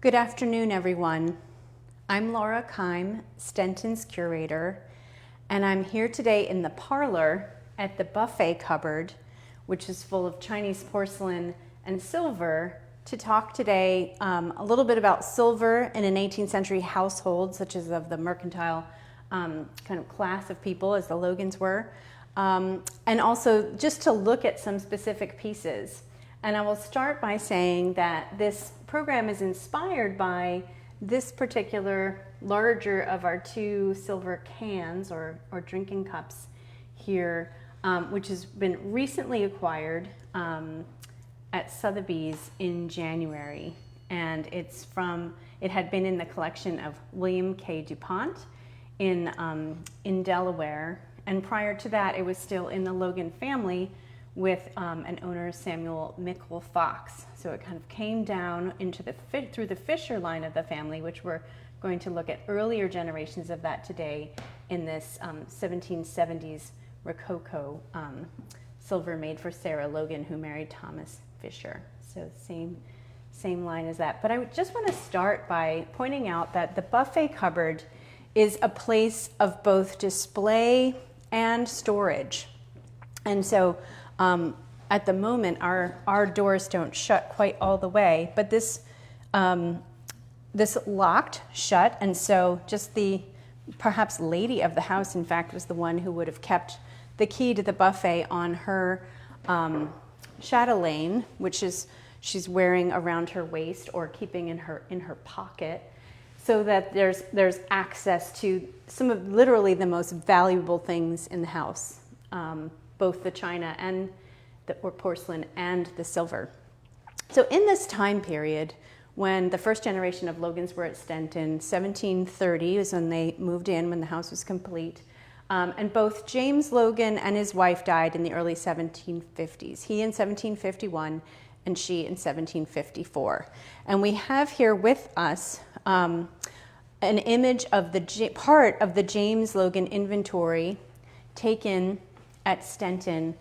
Good afternoon, everyone. I'm Laura Keim, Stenton's curator, and I'm here today in the parlor at the buffet cupboard, which is full of Chinese porcelain and silver, to talk today a little bit about silver in an 18th century household, such as of the mercantile kind of class of people, as the Logans were, and also just to look at some specific pieces. And I will start by saying that this program is inspired by this particular larger of our two silver cans or drinking cups here, which has been recently acquired at Sotheby's in January. And it had been in the collection of William K. DuPont in Delaware. And prior to that, it was still in the Logan family with an owner, Samuel Mickle Fox. So it kind of came down into through the Fisher line of the family, which we're going to look at earlier generations of that today in this 1770s Rococo silver made for Sarah Logan, who married Thomas Fisher. So same line as that. But I just want to start by pointing out that the buffet cupboard is a place of both display and storage. And so at the moment, our doors don't shut quite all the way, but this locked shut, and so just the perhaps lady of the house, in fact, was the one who would have kept the key to the buffet on her chatelaine, which is she's wearing around her waist or keeping in her pocket, so that there's access to some of literally the most valuable things in the house. Both the china and or porcelain and the silver. So in this time period, when the first generation of Logans were at Stenton, 1730 is when they moved in, when the house was complete. And both James Logan and his wife died in the early 1750s. He in 1751 and she in 1754. And we have here with us an image of part of the James Logan inventory taken at Stenton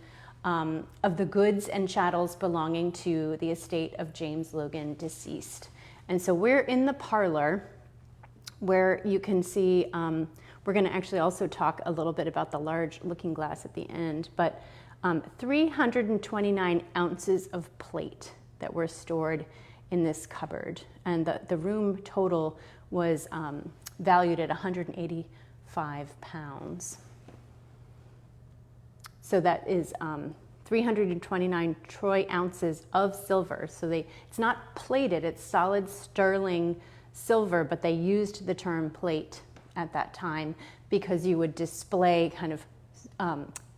of the goods and chattels belonging to the estate of James Logan, deceased. And so we're in the parlor where you can see, we're going to actually also talk a little bit about the large looking glass at the end, but 329 ounces of plate that were stored in this cupboard. And the room total was valued at 185 pounds. So that is 329 troy ounces of silver. So it's not plated, it's solid sterling silver, but they used the term plate at that time because you would display kind of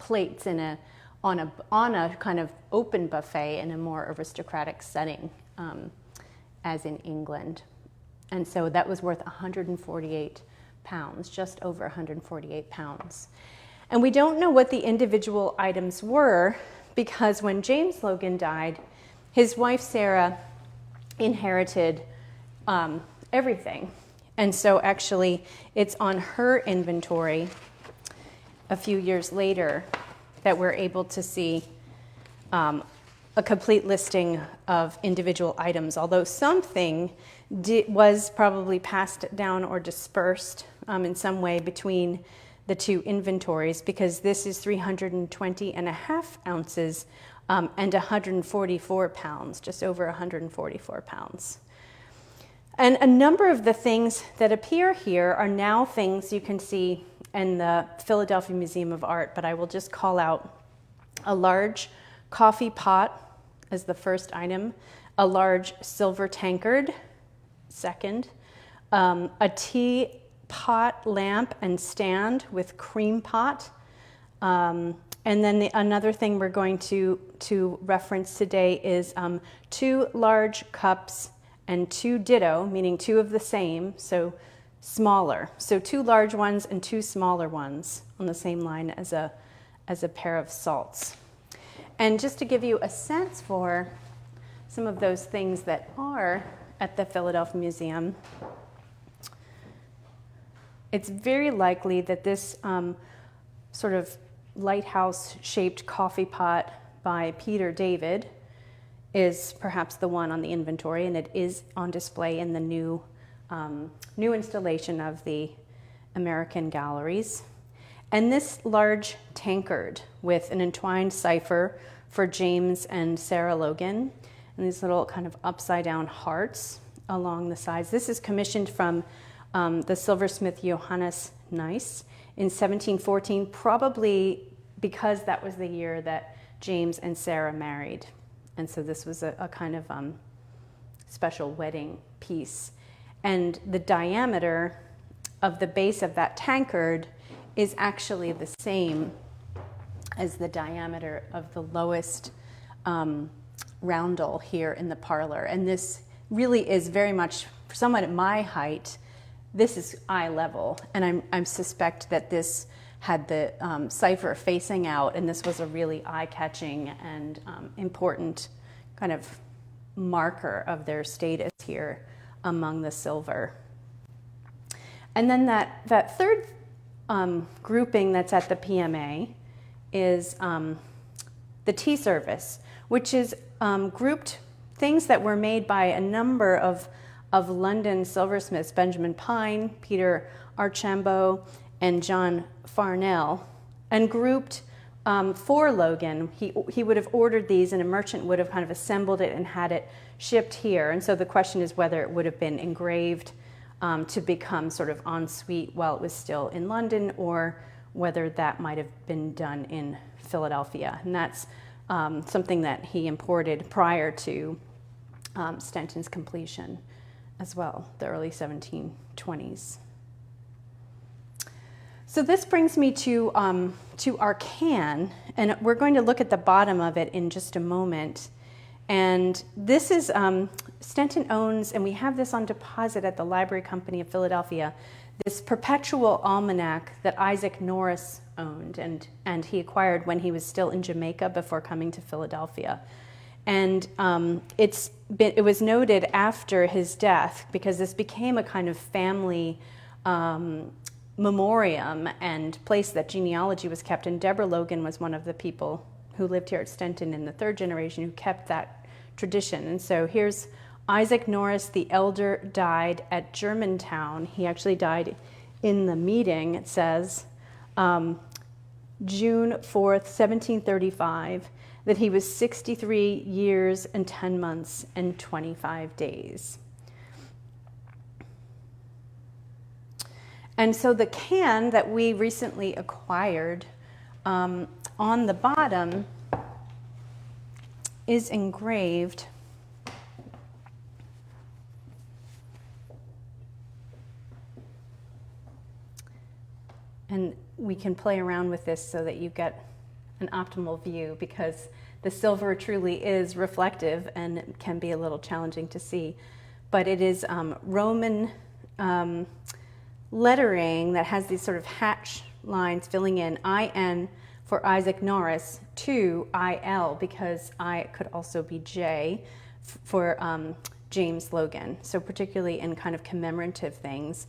plates on a kind of open buffet in a more aristocratic setting, as in England. And so that was worth 148 pounds, just over 148 pounds. And we don't know what the individual items were because when James Logan died, his wife Sarah inherited everything. And so actually it's on her inventory a few years later that we're able to see a complete listing of individual items, although something was probably passed down or dispersed in some way between the two inventories, because this is 320 and a half ounces and 144 pounds, just over 144 pounds. And a number of the things that appear here are now things you can see in the Philadelphia Museum of Art, but I will just call out a large coffee pot as the first item, a large silver tankard, second, a tea pot lamp and stand with cream pot. And then another thing we're going to reference today is 2 large cups and 2 ditto, meaning 2 of the same, so smaller. So 2 large ones and 2 smaller ones on the same line as a pair of salts. And just to give you a sense for some of those things that are at the Philadelphia Museum, it's very likely that this sort of lighthouse-shaped coffee pot by Peter David is perhaps the one on the inventory, and it is on display in the new installation of the American galleries. And this large tankard with an entwined cipher for James and Sarah Logan, and these little kind of upside down hearts along the sides. This is commissioned from the silversmith Johannes Nice in 1714, probably because that was the year that James and Sarah married. And so this was a kind of special wedding piece. And the diameter of the base of that tankard is actually the same as the diameter of the lowest roundel here in the parlor. And this really is very much, somewhat at my height, this is eye level. And I suspect that this had the cipher facing out, and this was a really eye-catching and important kind of marker of their status here among the silver. And then that third grouping that's at the PMA is the tea service, which is grouped things that were made by a number of London silversmiths, Benjamin Pine, Peter Archambault, and John Farnell, and grouped for Logan. He would have ordered these, and a merchant would have kind of assembled it and had it shipped here. And so the question is whether it would have been engraved to become sort of en suite while it was still in London, or whether that might have been done in Philadelphia. And that's something that he imported prior to Stenton's completion as well, the early 1720s. So this brings me to our cann, and we're going to look at the bottom of it in just a moment. And this is, Stenton owns, and we have this on deposit at the Library Company of Philadelphia, this perpetual almanac that Isaac Norris owned, and he acquired when he was still in Jamaica before coming to Philadelphia. And it was noted after his death, because this became a kind of family memoriam and place that genealogy was kept. And Deborah Logan was one of the people who lived here at Stenton in the third generation who kept that tradition. And so here's Isaac Norris, the elder, died at Germantown. He actually died in the meeting, it says, June 4th, 1735, that he was 63 years and 10 months and 25 days. And so the cann that we recently acquired, on the bottom is engraved and we can play around with this so that you get an optimal view, because the silver truly is reflective and it can be a little challenging to see. But it is Roman lettering that has these sort of hatch lines filling in IN for Isaac Norris to IL, because I could also be J for James Logan. So particularly in kind of commemorative things.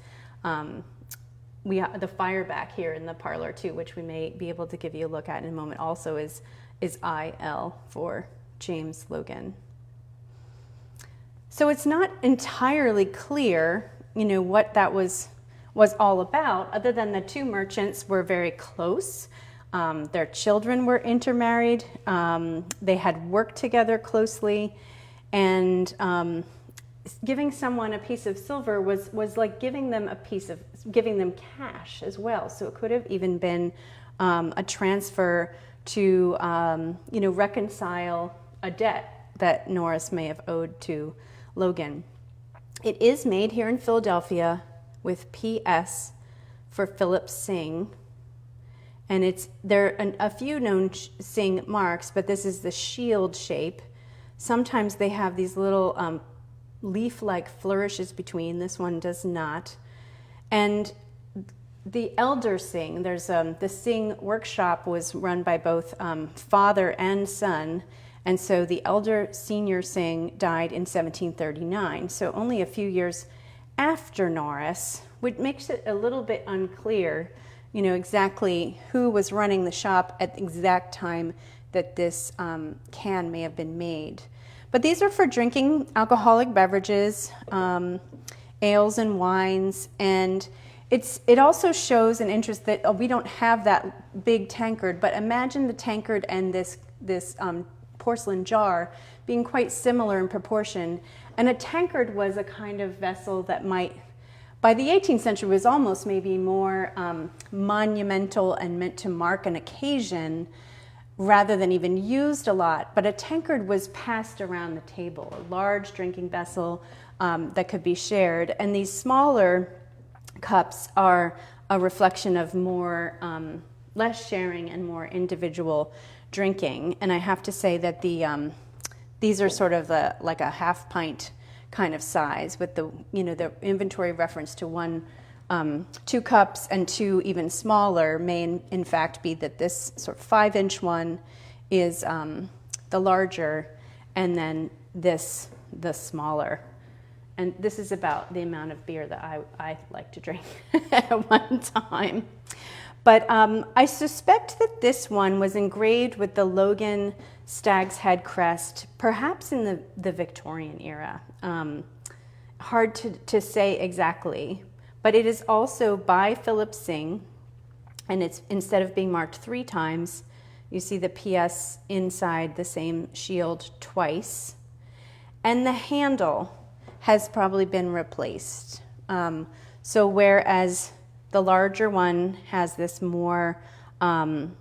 We have the fireback here in the parlor too, which we may be able to give you a look at in a moment, also is IL for James Logan. So it's not entirely clear, what that was all about, other than the two merchants were very close. Their children were intermarried. They had worked together closely, and giving someone a piece of silver was like giving them cash as well. So it could have even been a transfer to reconcile a debt that Norris may have owed to Logan. It is made here in Philadelphia with PS for Philip Syng, and there are a few known Syng marks, but this is the shield shape. Sometimes they have these little leaf-like flourishes between. This one does not. And the elder Syng, there's the Syng workshop was run by both father and son, and so the elder senior Syng died in 1739, so only a few years after Norris, which makes it a little bit unclear, exactly who was running the shop at the exact time that this cann may have been made. But these are for drinking alcoholic beverages, ales and wines, and it also shows an interest that we don't have that big tankard, but imagine the tankard and this porcelain jar being quite similar in proportion. And a tankard was a kind of vessel that might, by the 18th century, was almost maybe more monumental and meant to mark an occasion rather than even used a lot. But a tankard was passed around the table, a large drinking vessel that could be shared. And these smaller cups are a reflection of more, less sharing and more individual drinking. And I have to say that these are sort of like a half pint kind of size, with the inventory reference to 2 cups, and 2 even smaller may in fact be that this sort of 5-inch one is the larger, and then this the smaller. And this is about the amount of beer that I like to drink at one time. But I suspect that this one was engraved with the Logan stag's head crest, perhaps in the Victorian era. Hard to say exactly, but it is also by Philip Syng, and it's, instead of being marked 3 times, you see the PS inside the same shield twice. And the handle has probably been replaced. So whereas the larger one has this more kind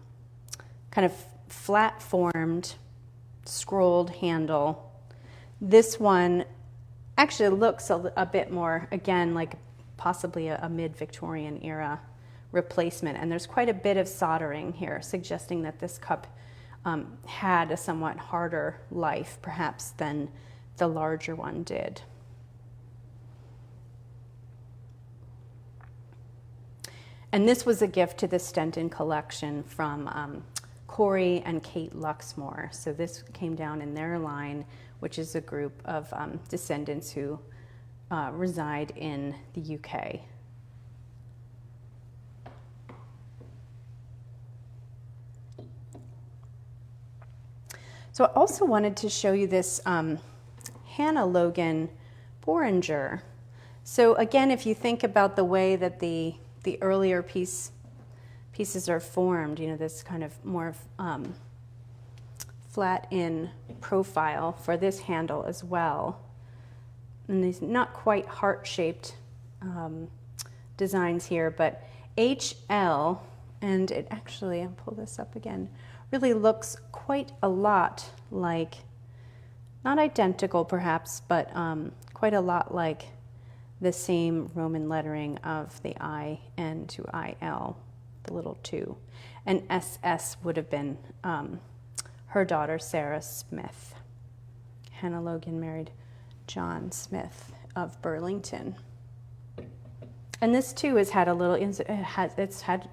of flat-formed, scrolled handle, this one actually looks a bit more, again, like possibly a mid-Victorian era replacement. And there's quite a bit of soldering here, suggesting that this cup had a somewhat harder life, perhaps, than the larger one did. And this was a gift to the Stenton collection from Corey and Kate Luxmore. So this came down in their line, which is a group of descendants who reside in the UK. So I also wanted to show you this Hannah Logan Bohringer. So again, if you think about the way that the earlier pieces are formed, this kind of more flat in profile for this handle as well. And these not quite heart-shaped designs here, but HL, and it actually, I'll pull this up again, really looks quite a lot like, not identical perhaps, but quite a lot like the same Roman lettering of the IN to IL, the little 2. And SS would have been her daughter, Sarah Smith. Hannah Logan married John Smith of Burlington. And this too has had a little, it's had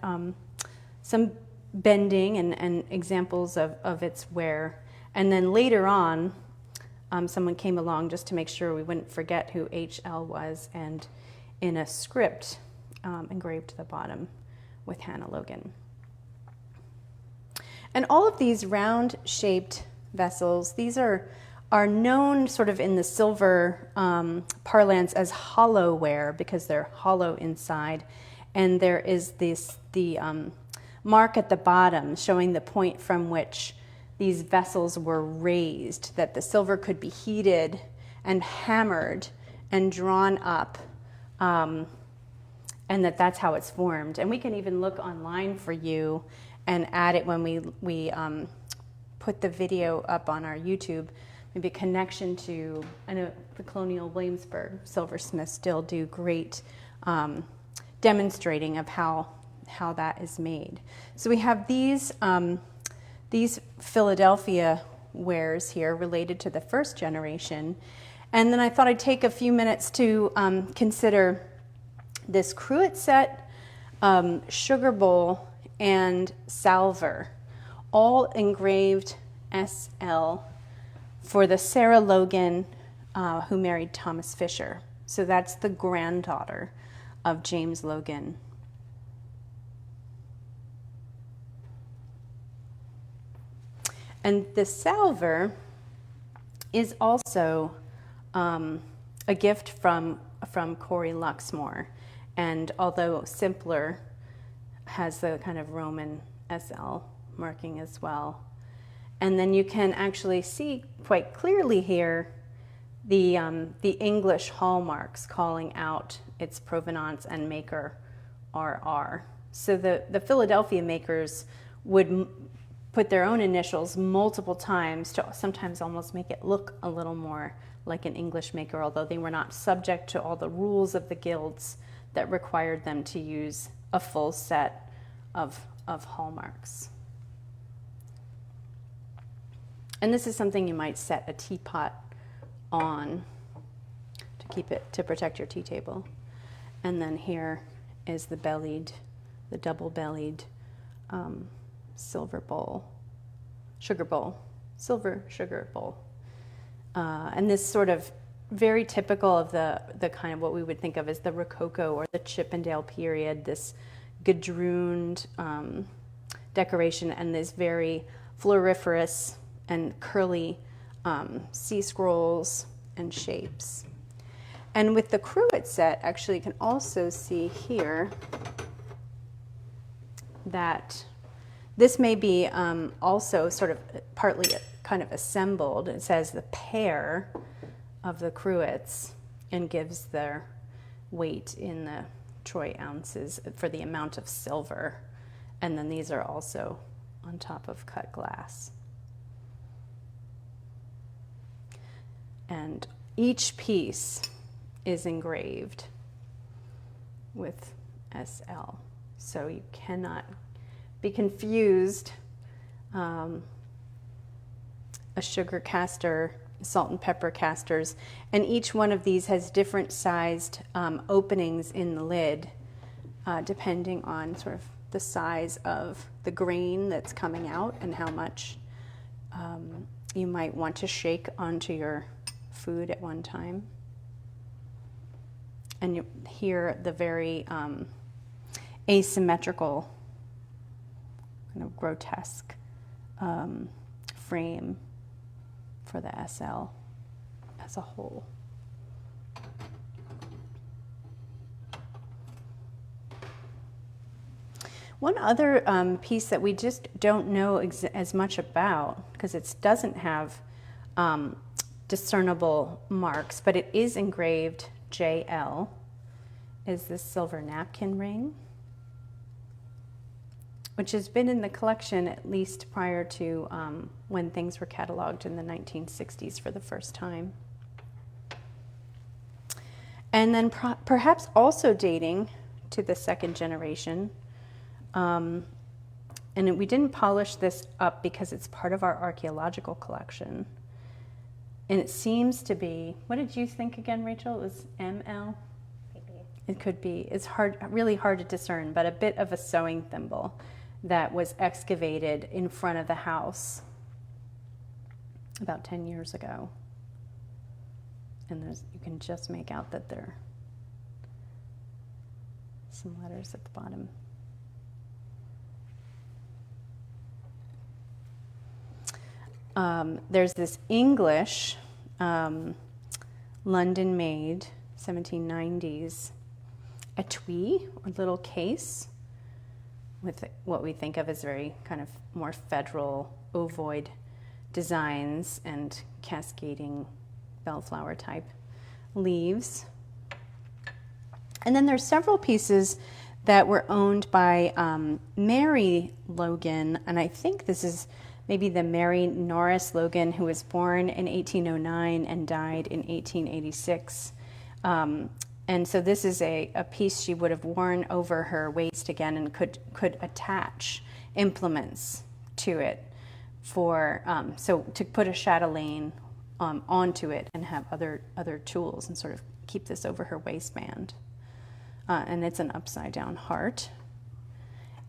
some bending and examples of its wear. And then later on, someone came along just to make sure we wouldn't forget who HL was, and in a script engraved to the bottom with Hannah Logan. And all of these round-shaped vessels, these are known sort of in the silver parlance as hollowware, because they're hollow inside. And there is the mark at the bottom showing the point from which these vessels were raised, that the silver could be heated and hammered and drawn up, and that's how it's formed. And we can even look online for you and add it when we put the video up on our YouTube, maybe a connection to, I know the Colonial Williamsburg silversmiths still do great demonstrating of how that is made. So we have these Philadelphia wares here related to the first generation. And then I thought I'd take a few minutes to consider this cruet set, sugar bowl, and salver, all engraved SL for the Sarah Logan who married Thomas Fisher. So that's the granddaughter of James Logan. And the salver is also a gift from Corey Luxmore, and although simpler, has the kind of Roman SL marking as well. And then you can actually see quite clearly here the English hallmarks calling out its provenance and maker RR. So the Philadelphia makers would put their own initials multiple times to sometimes almost make it look a little more like an English maker, although they were not subject to all the rules of the guilds that required them to use a full set of hallmarks. And this is something you might set a teapot on to protect your tea table. And then here is the double-bellied silver bowl, silver sugar bowl. And this sort of very typical of the kind of what we would think of as the Rococo or the Chippendale period, this gadrooned decoration and this very floriferous and curly sea scrolls and shapes. And with the cruet set, actually you can also see here that this may be also sort of partly kind of assembled. It says the pair of the cruets and gives their weight in the troy ounces for the amount of silver. And then these are also on top of cut glass. And each piece is engraved with SL. So you cannot be confused. A sugar caster, salt and pepper casters, and each one of these has different sized openings in the lid, depending on sort of the size of the grain that's coming out and how much you might want to shake onto your food at one time. And you hear the very asymmetrical, kind of grotesque frame for the SL as a whole. One other piece that we just don't know as much about, because it doesn't have discernible marks, but it is engraved JL, is this silver napkin ring, which has been in the collection at least prior to when things were cataloged in the 1960s for the first time. And then perhaps also dating to the second generation, and we didn't polish this up because it's part of our archaeological collection. And it seems to be, what did you think again, Rachel? It was ML? Maybe. It could be. It's really hard to discern, but a bit of a sewing thimble that was excavated in front of the house about 10 years ago. And you can just make out that there are some letters at the bottom. There's this English, London-made, 1790s etui, or little case, with what we think of as very kind of more federal ovoid designs and cascading bellflower type leaves. And then there's several pieces that were owned by Mary Logan, and I think this is maybe the Mary Norris Logan, who was born in 1809 and died in 1886. And so this is a piece she would have worn over her waist again and could attach implements to it for, so to put a chatelaine onto it and have other tools and sort of keep this over her waistband. And it's an upside down heart.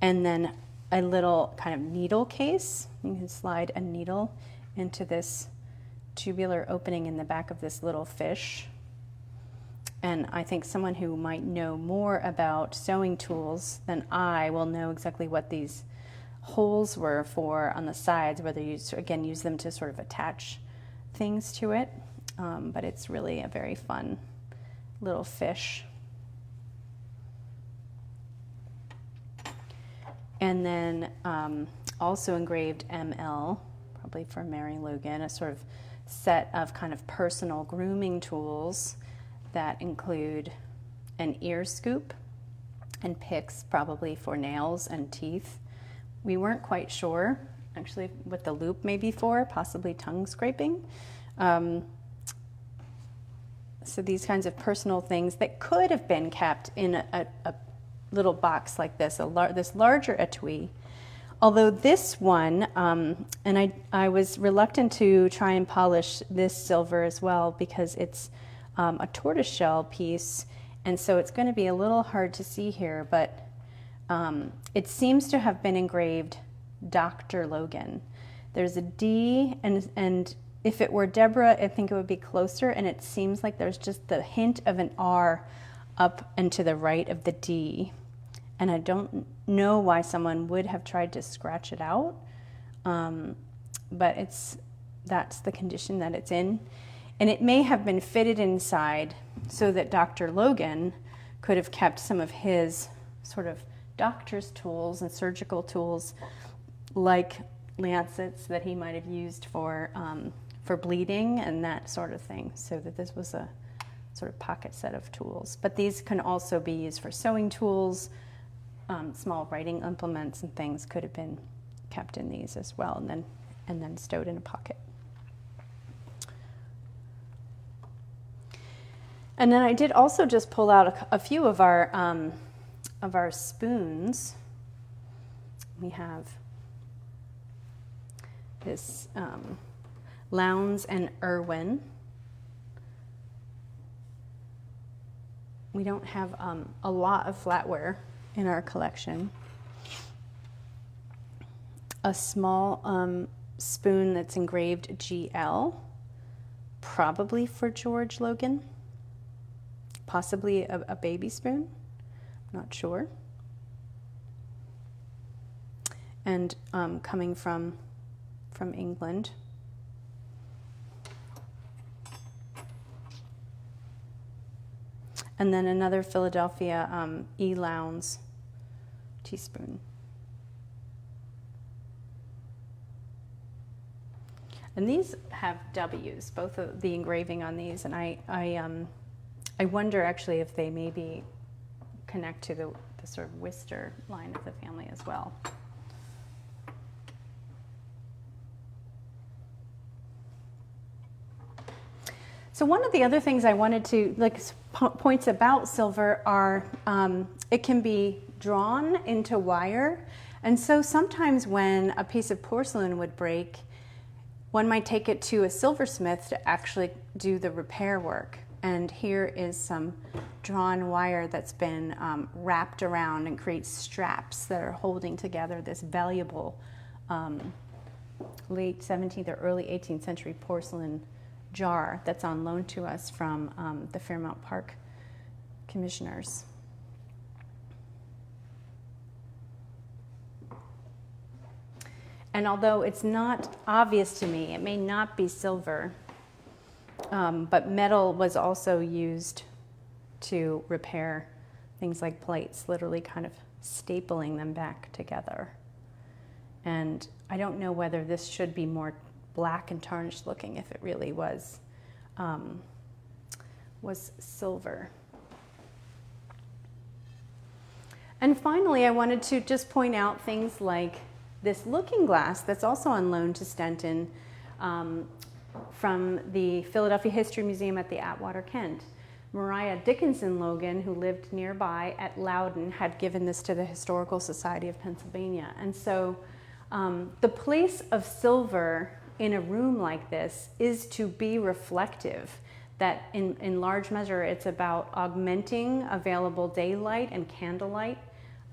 And then a little kind of needle case. You can slide a needle into this tubular opening in the back of this little fish. And I think someone who might know more about sewing tools than I will know exactly what these holes were for on the sides, whether you, again, use them to sort of attach things to it, but it's really a very fun little fish. And then also engraved ML, probably for Mary Logan, a sort of set of kind of personal grooming tools that include an ear scoop and picks, probably for nails and teeth. We weren't quite sure actually what the loop may be for, possibly tongue scraping. So these kinds of personal things that could have been kept in a little box like this, this larger etui. Although this one, and I was reluctant to try and polish this silver as well because it's a tortoiseshell piece, and so it's going to be a little hard to see here, but it seems to have been engraved Dr. Logan. There's a D, and if it were Deborah, I think it would be closer, and it seems like there's just the hint of an R up and to the right of the D. And I don't know why someone would have tried to scratch it out, but that's the condition that it's in. And it may have been fitted inside so that Dr. Logan could have kept some of his sort of doctor's tools and surgical tools, like lancets that he might have used for bleeding and that sort of thing, so that this was a sort of pocket set of tools. But these can also be used for sewing tools. Small writing implements and things could have been kept in these as well, and then stowed in a pocket. And then I did also just pull out a few of our spoons. We have this Lowndes and Irwin. We don't have a lot of flatware in our collection. A small spoon that's engraved GL, probably for George Logan. Possibly a baby spoon, not sure. And coming from England. And then another Philadelphia E. Lowndes teaspoon. And these have W's, both of the engraving on these, and I wonder actually if they maybe connect to the sort of Worcester line of the family as well. So one of the other things I wanted to, points about silver are it can be drawn into wire. And so sometimes when a piece of porcelain would break, one might take it to a silversmith to actually do the repair work. And here is some drawn wire that's been wrapped around and creates straps that are holding together this valuable late 17th or early 18th century porcelain jar that's on loan to us from the Fairmount Park commissioners. And although it's not obvious to me, it may not be silver, but metal was also used to repair things like plates, literally kind of stapling them back together. And I don't know whether this should be more black and tarnished looking if it really was silver. And finally, I wanted to just point out things like this looking glass that's also on loan to Stenton from the Philadelphia History Museum at the Atwater, Kent. Mariah Dickinson Logan, who lived nearby at Loudon, had given this to the Historical Society of Pennsylvania. And so the place of silver in a room like this is to be reflective, that in large measure it's about augmenting available daylight and candlelight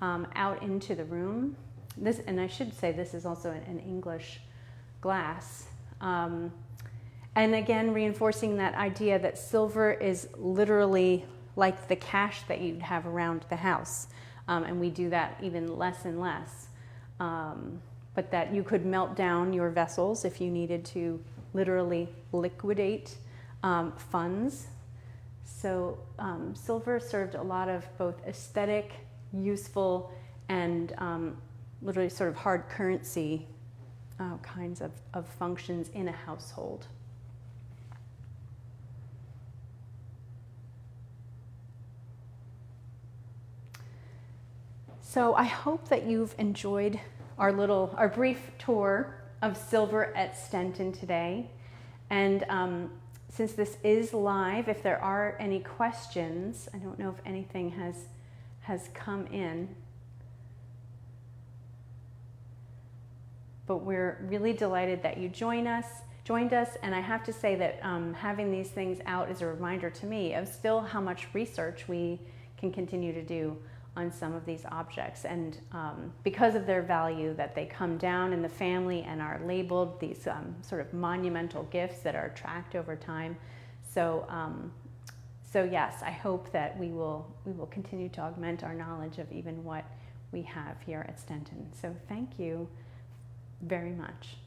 out into the room. This, and I should say this is also an English glass. And again, reinforcing that idea that silver is literally like the cash that you'd have around the house. And we do that even less and less. But that you could melt down your vessels if you needed to literally liquidate funds. So silver served a lot of both aesthetic, useful, and literally sort of hard currency kinds of functions in a household. So I hope that you've enjoyed our brief tour of silver at Stenton today. And since this is live, if there are any questions, I don't know if anything has come in, but we're really delighted that you joined us. And I have to say that having these things out is a reminder to me of still how much research we can continue to do on some of these objects, and because of their value, that they come down in the family and are labeled these sort of monumental gifts that are tracked over time. So yes, I hope that we will continue to augment our knowledge of even what we have here at Stenton. So thank you very much.